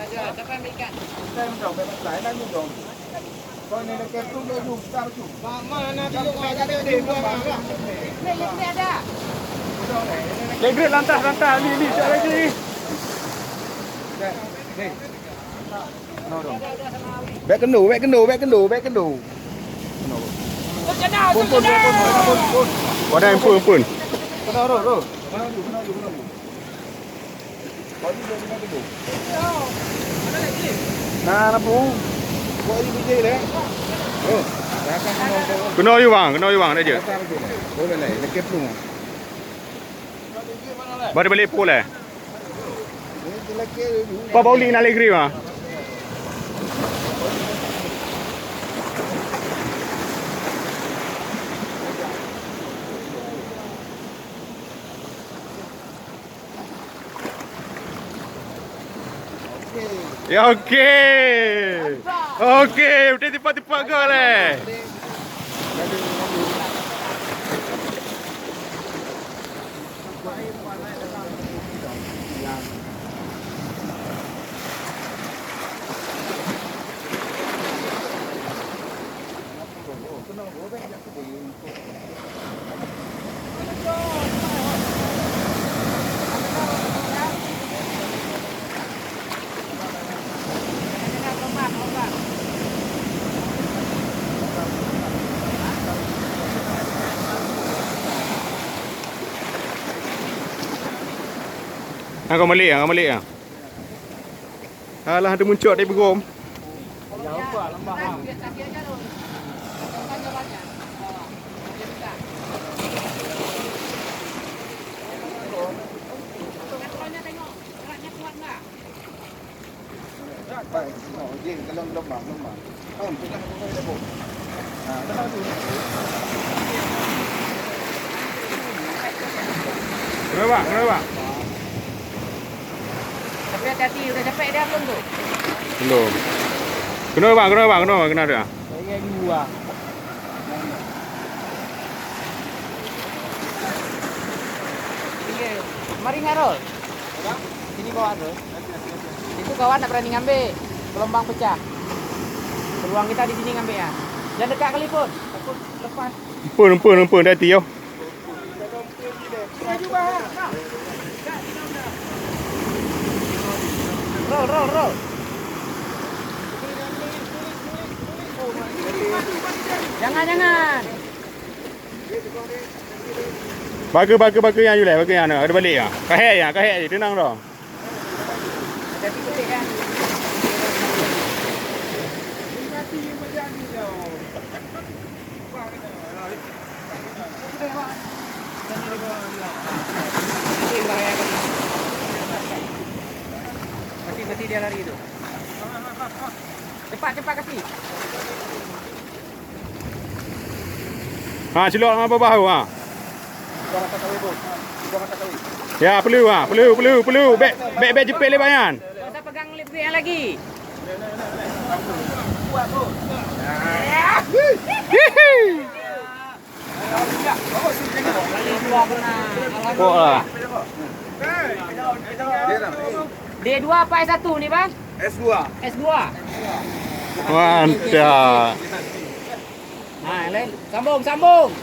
Siapa yang ikan? Kita yang dong, bebas lain aja dong. Kalau ini dekat tu dia juga tu. Mana kalau kau ada di bawah. Ini ada. Legret lantas ni sekejap lagi. Back kendo. Pun. Wadah pun. Kena. Nah, apa? Buat ini bijak dah. Oh, dah kan Kena you bang dah je. boleh lah, dekat tu. Baru balik pul eh. Ini lelaki. Apa bauling nak legret mah? Ya okey. Betul tiba-tiba gol eh. Kau balik ah. Alah ada muncul dari berom. Baik, jeng kalau lembang. Oh, sudah boleh dah. Nah, dah tu. Kenapa? Tapi hati-hati, udah capek dah belum tu? Belum. Kenapa dia? Saya dua. Iya. Mari ngarol. Sini kawan tu. Itu kawan tak berani ngambil. Gelombang pecah. Peluang kita di sini ngambil ya. Jangan dekat kali pun. Takut lepas. Empun dah hati yo. Roll. Jangan. Baga yang you lah, baga yang ada balik ah. Kahek je tenang dah. Hati petik kan. Mati dia lari tu. Cepat kasih. Celok dengan bahu ah. Jangan mata kawin, bos. Jangan mata kawin. Ya, perlu. Back jepit le bayan. Kau tak pegang lip dia lagi. Kok lah. D2 apa S1 ni bang? S2. S2. Mantap. Nah, lain. Sambung.